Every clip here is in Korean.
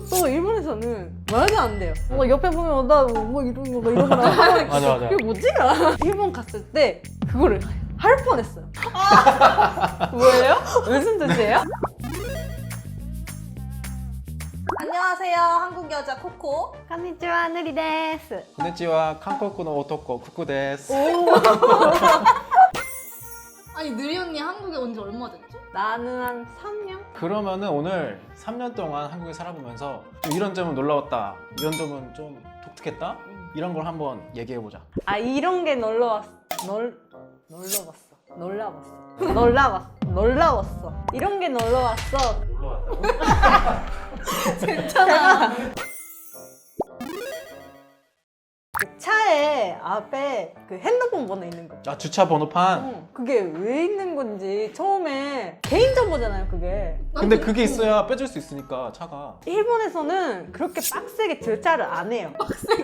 그것도 일본에서는 말도 안 돼요. 옆에 보면 나 뭐 이런 거 이러거나 맞아. 그게 뭐지? 일본 갔을 때 그거를 할 뻔했어요. 뭐예요? 무슨 뜻이에요? 안녕하세요. 한국 여자 코코. konnichiwa, 누리 데스. konnichiwa, 한국의 오토코 쿠쿠 데스. 아니 느리 언니 한국에 온 지 얼마 됐죠? 나는 한 3년? 그러면은 오늘 3년 동안 한국에 살아보면서 좀 이런 점은 놀라웠다, 이런 점은 좀 독특했다, 이런 걸 한번 얘기해보자. 아 이런 게 놀라웠어. 놀라웠어. 이런 게 놀라웠어. 괜찮아. 그 차에 앞에 그 핸드폰 번호 있는 거. 아, 주차 번호판. 그게 왜 있는 건지 처음에 개인정보잖아요 그게. 근데 그게 있어야 빼줄 수 있으니까 차가. 일본에서는 그렇게 빡세게 절차를 안 해요.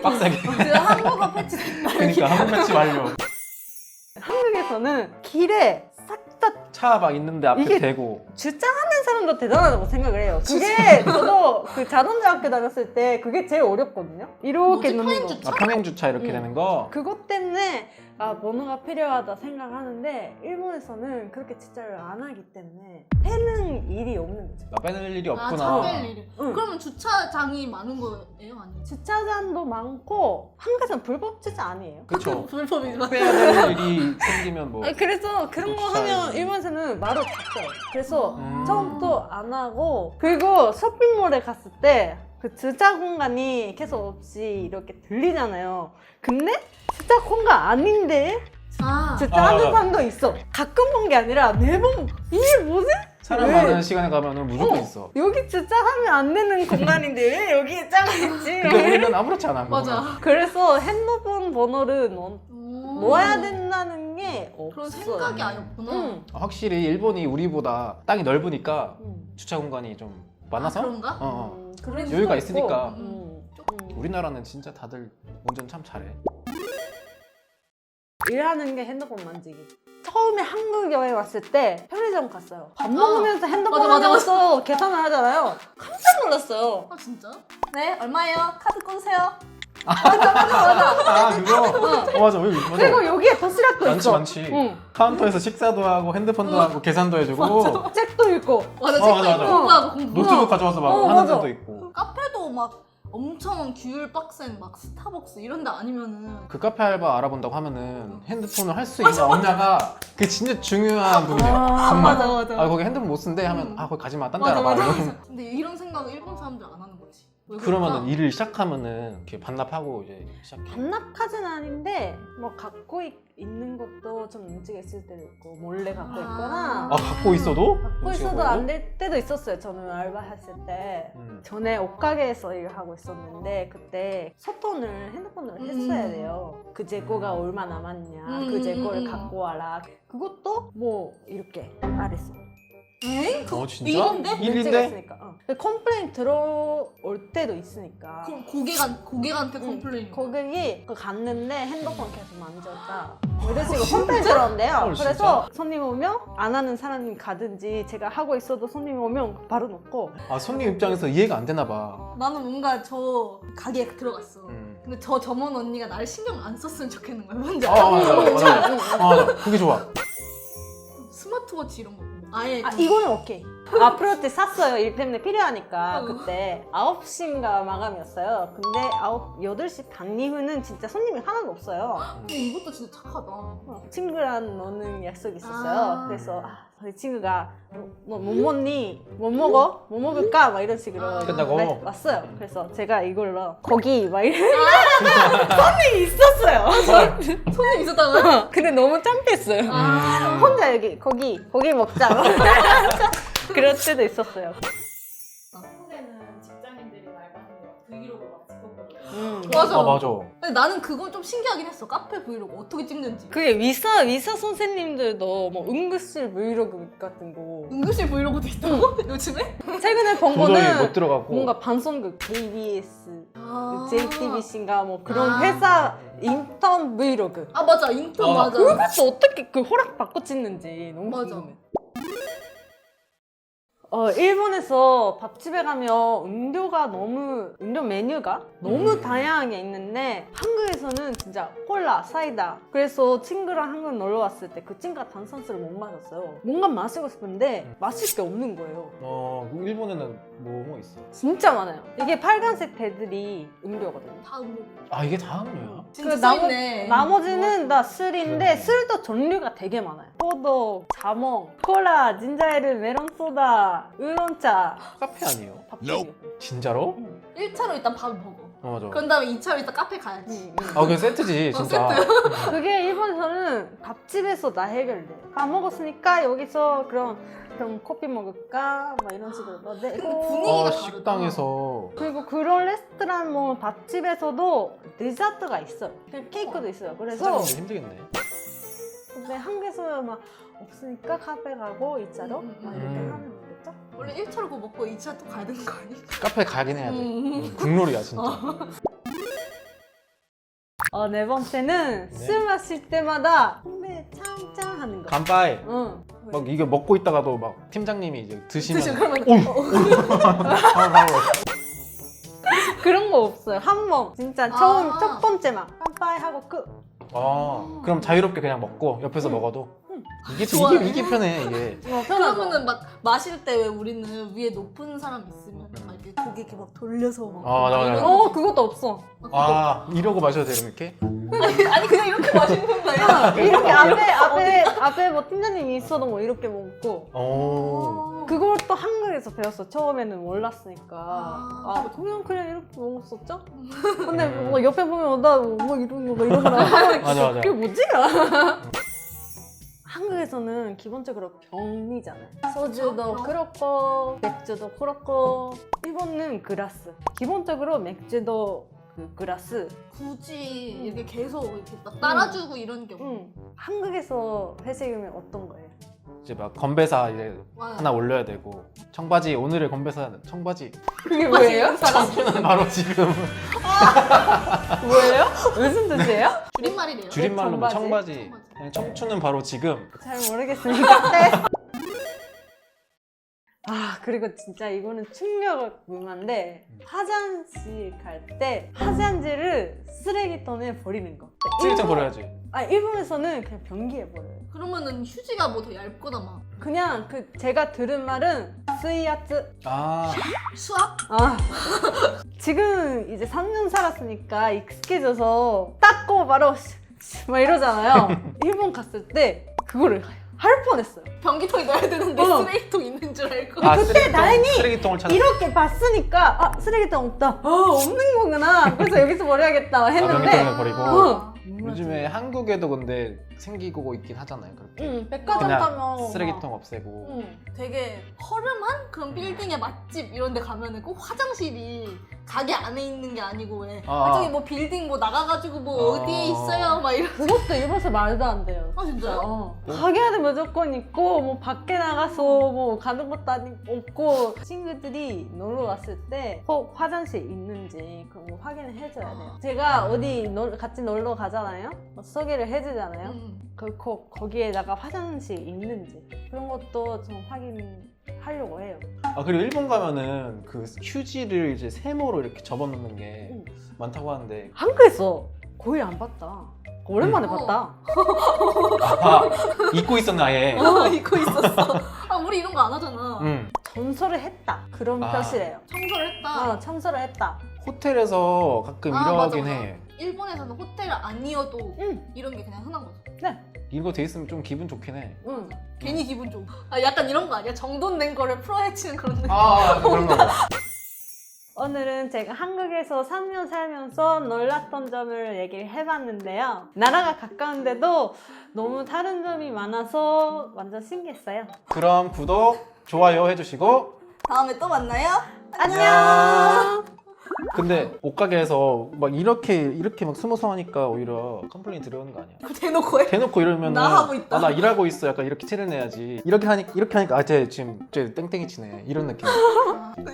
빡세게. 지금 한국어 패치됐다. 그러니까 한국 매치 완료. 한국에서는 길에 싹 다 차 막 있는데 앞에 이게- 대고. 주차하는 사람도 대단하다고 생각을 해요. 그게 저도 그 자동차 학교 다녔을 때 그게 제일 어렵거든요. 이렇게 뭐지? 놓는 거. 평행주차? 아, 평행 주차 이렇게 되는 거. 그것 때문에 번호가 필요하다 생각하는데 일본에서는 그렇게 주차를 안 하기 때문에 빼는 일이 없는 거죠. 나 빼낼 일이 아, 없구나. 차뺄 일이. 응. 그러면 주차장이 많은 거예요? 아니면? 주차장도 많고 한국에서는 불법 주차 아니에요. 그쵸. 불법이지만. 빼야 될 일이 생기면 뭐. 그래서 그런 거 주차를- 하면 일본에서는 바로 닫혀요. 그래서 음. 처음부터 안 하고 그리고 쇼핑몰에 갔을 때 그 주차 공간이 계속 없이 이렇게 들리잖아요. 근데 주차 공간 아닌데 아, 주차하는 아. 사람도 있어. 가끔 본 게 아니라 매번 이게 뭐지? 사람 왜? 많은 시간에 가면은 무조건 있어. 여기 주차하면 안 되는 공간인데 왜 여기에 짱가 있지? 근데 우리는 아무렇지 않아. 맞아. 그래서 핸드폰 번호를 놓아야 오. 된다는 게 없어. 그런 생각이 아예 없구나. 응. 확실히 일본이 우리보다 땅이 넓으니까 응. 주차 공간이 좀 많아서. 아, 그런가? 그럴 수도 여유가 있고. 있으니까. 우리나라는 우리나라는 진짜 다들 운전 참 잘해. 일하는 게 핸드폰 만지기. 처음에 한국 여행 왔을 때 편의점 갔어요. 밥 먹으면서 핸드폰 맞아, 맞아, 하면서 계산을 하잖아요. 깜짝 놀랐어요. 아 진짜? 네, 얼마예요? 카드 꽂으세요. 아, 그거? 맞아. 여기 맞아. 그리고 여기에 도시락도 많지, 있어. 많지. 응. 카운터에서 식사도 하고 핸드폰도 하고 계산도 해주고 책도 읽고. 맞아, 어, 책도 맞아, 있고 맞아. 공부하고 공부. 노트북 가져와서 막 하는 맞아. 데도 있고. 카페도 막 엄청 규율 빡센 막 스타벅스 이런 데 아니면은 그 카페 알바 알아본다고 하면은 핸드폰을 할 수 있냐 없냐가 그게 진짜 중요한 부분이야. 정말. 맞아. 아, 거기 핸드폰 못 쓴대 하면 아, 거기 가지 마. 딴 데 맞아, 알아봐. 맞아, 이러면. 맞아. 근데 이런 생각을 일본 사람들 안 하는 거지. 왜 그러면은 그럴까? 일을 시작하면은 이렇게 반납하고 이제 시작해. 반납까지는 아닌데 뭐 갖고 있는 것도 좀 문제가 있을 때도 있고 몰래 갖고 있거나 아, 갖고 있어도? 갖고 눈치가 있어도 보이고? 안 될 때도 있었어요. 저는 알바했을 때. 전에 옷가게에서 일을 하고 있었는데 그때 소통을 핸드폰으로 했어야 돼요. 그 재고가 얼마 남았냐, 그 재고를 갖고 와라. 그것도 뭐 이렇게 말했어. 에이? 어, 진짜? 일인데? 문제가 일인데? 있으니까. 근데 컴플레인 들어올 때도 있으니까. 그럼 고객한테 컴플레인. 고객이 갔는데 핸드폰 계속 만졌다. 뭐 이런 식으로 컴플레인 들어온대요. 헐, 그래서 손님 오면 안 하는 사람이 가든지 제가 하고 있어도 손님 오면 바로 놓고. 아, 손님 입장에서 이해가 안 되나 봐. 나는 뭔가 저 가게에 들어갔어. 근데 저 점원 언니가 나를 신경 안 썼으면 좋겠는 거야. 뭔지 아, 알아? 맞아. 그게 좋아. 스마트워치 이런 거. 아예 이거는 오케이. 아프로치 샀어요. 일 때문에 필요하니까. 어. 그때 9시인가 마감이었어요. 근데 8시 반 이후는 진짜 손님이 하나도 없어요. 근데 이것도 진짜 착하다. 친구랑 노는 약속이 있었어요. 아. 그래서 저희 친구가 뭐 먹니? 뭐 먹어? 뭐 먹을까? 막 이런 식으로 끝나고? 왔어요. 그래서 제가 이걸로 거기 막 이런 손님이 있었어요. 손님 있었다고요? 근데 너무 창피했어요. 아. 혼자 여기 거기 먹자. 그럴 때도 있었어요. 한국에는 직장인들이 알바하는 거 브이로그 막 찍어보고 맞아. 아, 맞아. 근데 나는 그건 좀 신기하긴 했어. 카페 브이로그 어떻게 찍는지. 그게 위사 선생님들도 뭐 응급실 브이로그 같은 거 응급실 브이로그도 있다고? 요즘에? 최근에 본 도저히 거는 못 들어가고. 뭔가 방송국 KBS, 아. JTBC인가 뭐 그런 아. 회사 인턴 브이로그. 아 맞아. 인턴 아, 맞아. 그것도 어떻게 그 허락 받고 찍는지 너무 맞아. 궁금해. 일본에서 밥집에 가면 음료 메뉴가 너무 다양하게 있는데 한국에서는 진짜 콜라, 사이다. 그래서 친구랑 한국 놀러 왔을 때 그 친구가 탄산수를 못 마셨어요. 뭔가 마시고 싶은데 마실 게 없는 거예요. 일본에는 뭐 있어? 진짜 많아요. 이게 빨간색 배들이 음료거든요. 다 음료. 아 이게 다 음료야? 진짜 그 써있네. 나머지는 다 술인데 그래. 술도 종류가 되게 많아요. 포도, 자몽, 콜라, 진저에르, 메론소다, 우롱차, 카페 아니에요? 밥집이요. 진짜로? 1차로 일단 밥을 먹어. 맞아. 그런 다음에 2차로 일단 카페 가야지. 그게 세트지 진짜. 그게 일본에서는 밥집에서 다 해결돼. 밥 먹었으니까 여기서 그럼 커피 먹을까? 막 이런 식으로 내고. 분위기가 다르다. 식당에서 그리고 그런 레스토랑 뭐 밥집에서도 디저트가 있어요. 그냥 케이크도 있어요. 그래서 사장님도 힘들겠네. 근데 한국에서 막 없으니까 카페 가고 2차로 막 이렇게 음. 하면 되겠죠? 원래 1차로 그거 먹고 2차 또 가야 되는 거 아니야? 카페 가긴 해야 돼. 국룰이야 진짜. 네 번째는 술 마실 때마다 건배 짱짱 하는 거. 간파이. 응. 막 이게 먹고 있다가도 막 팀장님이 이제 드시면 그러면 바로 그런 거 없어요. 한 번 진짜 아. 첫 번째만 깜빡이 하고 끝. 그럼 자유롭게 그냥 먹고 옆에서 먹어도 이게 좋아요. 이게 편해 이게. 편하죠. 그러면은 막 마실 때 왜 우리는 위에 높은 사람 있으면 막 이렇게 고개 이렇게 막 돌려서 막 맞아. 이런 그것도 없어. 이러고 마셔도 돼 이렇게? 아니 그냥 이렇게 마시는 거야. 이렇게 앞에 뭐 팀장님이 있어도 뭐 이렇게 먹고. 그걸 또 한국에서 배웠어. 처음에는 몰랐으니까. 그냥 이렇게 먹었었죠? 근데 뭐 옆에 보면 나 뭐 이러구나. 맞아. 그게 뭐지? 한국에서는 기본적으로 병이잖아요. 소주도 병? 그렇고 맥주도 그렇고 일본은 그라스. 기본적으로 맥주도 그 그라스. 굳이 이렇게 계속 이렇게 막 따라주고 이런 게 없어. 한국에서 회식이면 어떤 거예요? 이제 막 건배사 이제 와. 하나 올려야 되고 청바지 오늘의 건배사는 청바지. 그게 뭐예요? 바로 지금 뭐예요? 무슨 뜻이에요? 줄임말이래요. 줄임말로 뭐 청바지? 청바지. 그냥 청춘은 바로 지금. 잘 모르겠으니까 네. 그리고 진짜 이거는 충격 문화인데 화장실 갈 때 화장지를 쓰레기통에 버리는 거. 쓰레기통 버려야지. 일본에서는 그냥 변기에 버려요. 그러면은 휴지가 뭐 더 얇거나 막 그냥 제가 들은 말은 스이아츠. 수압? 지금 이제 3년 살았으니까 익숙해져서 닦고 바로 막 이러잖아요. 일본 갔을 때 그거를 할 뻔했어요. 변기통에 넣어야 되는데 쓰레기통 있는 줄 알고. 그때 다행히 쓰레기통을 찾아. 이렇게 봤으니까 쓰레기통 없다. 없는 거구나. 그래서 여기서 버려야겠다 했는데 변기통에 버리고. 몰랐어요. 요즘에 한국에도 근데 생기고 있긴 하잖아요. 그렇게. 백화점 그냥 가면 쓰레기통 없애고. 되게 허름한 그런 빌딩의 맛집 이런 데 가면은 꼭 화장실이 가게 안에 있는 게 아니고 왜 저기 뭐 빌딩 뭐 나가가지고 뭐 어디에 있어요 막 이런. 그것도 일본에서 말도 안 돼요. 진짜요? 가게 안에 무조건 있고 뭐 밖에 나가서 뭐 가는 것도 없고 친구들이 놀러 왔을 때 꼭 화장실 있는지 그런 거 확인을 해줘야 돼요. 제가 어디 같이 놀러 가잖아요. 소개를 해주잖아요. 거기에다가 화장실 있는지 그런 것도 좀 확인하려고 해요. 그리고 일본 가면은 그 휴지를 이제 세모로 이렇게 접어놓는 게 많다고 하는데. 한국에서 거의 안 봤다. 오랜만에 봤다. 잊고 있었나 아예. 이거 있었어. 우리 이런 거 안 하잖아. 청소를 했다. 그런 표시래요. 청소를 했다. 청소를 했다. 호텔에서 가끔 이러긴 맞아. 해. 일본에서는 호텔 아니어도 응. 이런 게 그냥 흔한 거죠. 네. 이거 돼 있으면 좀 기분 좋긴 해. 응. 괜히 기분 좋고. 약간 이런 거 아니야? 정돈된 거를 풀어헤치는 그런 느낌. 그런 거. 오늘은 제가 한국에서 3년 살면서 놀랐던 점을 얘기를 해봤는데요. 나라가 가까운데도 너무 다른 점이 많아서 완전 신기했어요. 그럼 구독, 좋아요 해주시고 다음에 또 만나요. 안녕! 근데 옷가게에서 막 이렇게 막 스무스 하니까 오히려 컴플레인 들어오는 거 아니야? 그거 대놓고 해? 대놓고 이러면은 나 하고 있다. 나 일하고 있어. 약간 이렇게 티를 내야지. 이렇게 하니까 쟤 지금 쟤 땡땡이 치네. 이런 느낌.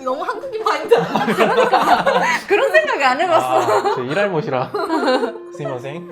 너무 한국인 마인드 아니야? 그런 생각 안 해봤어. 쟤 일할 못이라. 스미마셍.